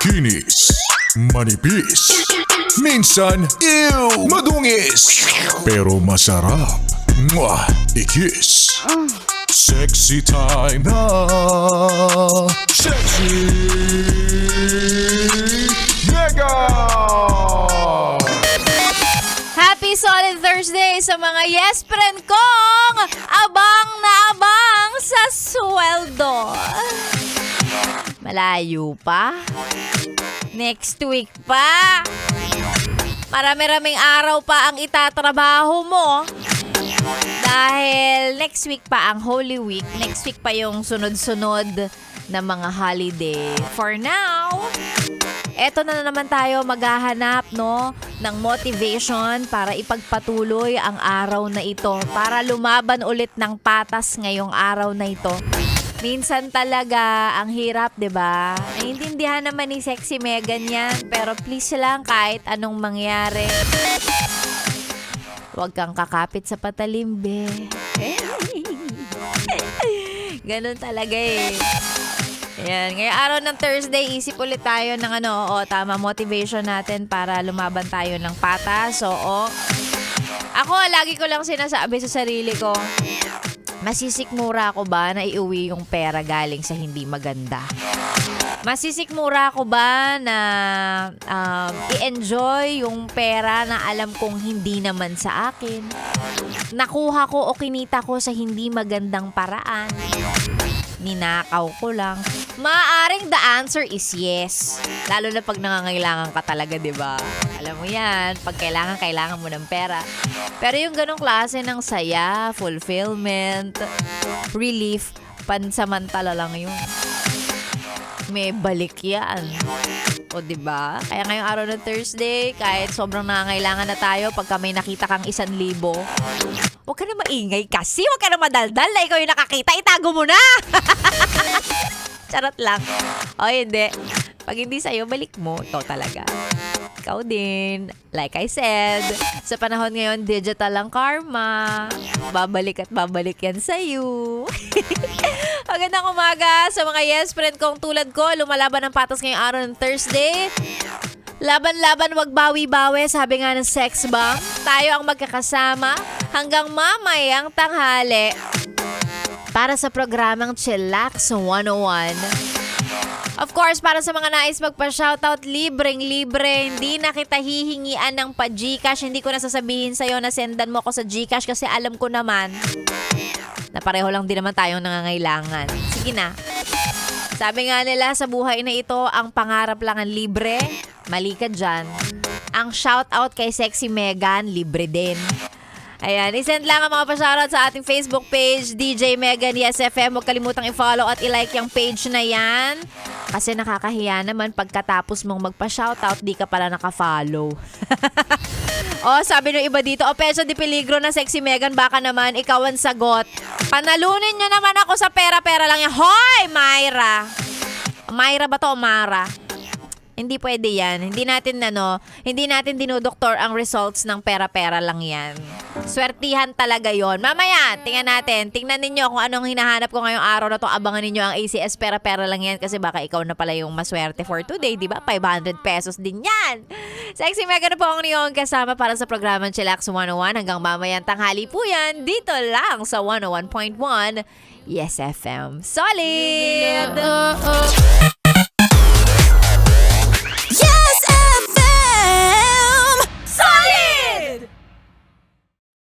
Kinis, manipis, minsan, ew, madungis, pero masarap. Mwah, ikis. Sexy time na. Sexy Mega! Happy Solid Thursday sa mga yes friend kong abang na abang sa sweldo. Malayo pa? Next week pa? Marami-raming araw pa ang itatrabaho mo. Dahil next week pa ang Holy Week. Next week pa yung sunod-sunod na mga holiday. For now, eto na naman tayo maghahanap, no, ng motivation para ipagpatuloy ang araw na ito. Para lumaban ulit ng patas ngayong araw na ito. Minsan talaga, ang hirap, 'di ba? Naiintindihan naman ni Sexy Megan yan. Pero please lang, kahit anong mangyari, huwag kang kakapit sa patalimbe. Ganun talaga eh. Ayan, ngayong araw ng Thursday, isip ulit tayo ng tama, motivation natin para lumaban tayo ng patas. Oo. Ako, lagi ko lang sinasabi sa sarili ko, masisikmura ko ba na iuwi yung pera galing sa hindi maganda? Masisikmura ko ba na i-enjoy yung pera na alam kong hindi naman sa akin? Nakuha ko o kinita ko sa hindi magandang paraan? Ninakaw ko lang? Maaring the answer is yes. Lalo na pag nangangailangan ka talaga, di ba? Alam mo yan, pag kailangan mo ng pera. Pero yung ganong klase ng saya, fulfillment, relief, pansamantala lang yun. May balik yan. O diba? Kaya ngayong araw ng Thursday, kahit sobrang nangangailangan na tayo, pagka may nakita kang 1,000, huwag ka na maingay kasi, huwag ka na madaldal na ikaw yung nakakita, itago mo na! Charot lang. O hindi. Pag hindi sa'yo, balik mo. Ito talaga. Ikaw din. Like I said, sa panahon ngayon, digital ang karma. Babalik at babalik yan sa'yo. Magandang umaga sa mga yes friend kong tulad ko. Lumalaban ng patas ngayong araw ng Thursday. Laban-laban, wag bawi-bawi, sabi nga ng sex bomb. Tayo ang magkakasama hanggang mamayang tanghali para sa programang Chillax 101. Of course, para sa mga nais magpa-shoutout, libreng-libre. Hindi na kita hihingian ng pa-Gcash. Hindi ko na sasabihin sa'yo na sendan mo ako sa Gcash kasi alam ko naman na pareho lang din naman tayong nangangailangan. Sige na. Sabi nga nila, sa buhay na ito, ang pangarap lang ang libre. Mali ka dyan. Ang shoutout kay Sexy Megan, libre din. Ayan, isend lang ang mga pa-shoutout sa ating Facebook page, DJ Megan Yes FM. Huwag kalimutang i-follow at i-like yung page na yan. Kasi nakakahiya naman pagkatapos mong magpa-shoutout, di ka pala naka-follow. Sabi ng iba dito, Peso de Peligro na Sexy Megan, baka naman ikaw ang sagot. Panalunin nyo naman ako sa pera-pera lang yan. Hoy, Myra! Myra ba to o Mara? Hindi pwede yan. Hindi natin dinudoktor ang results ng pera-pera lang yan. Swertihan talaga yon. Mamaya, tingnan ninyo kung anong hinahanap ko ngayong araw na to. Abangan ninyo ang ACS pera-pera lang yan kasi baka ikaw na pala yung maswerte for today, di ba? 500 pesos din yan. Sexy Mega na po ang niyong kasama para sa programang Chillax 101. Hanggang mamayang tanghali po yan. Dito lang sa 101.1 Yes FM. Solid!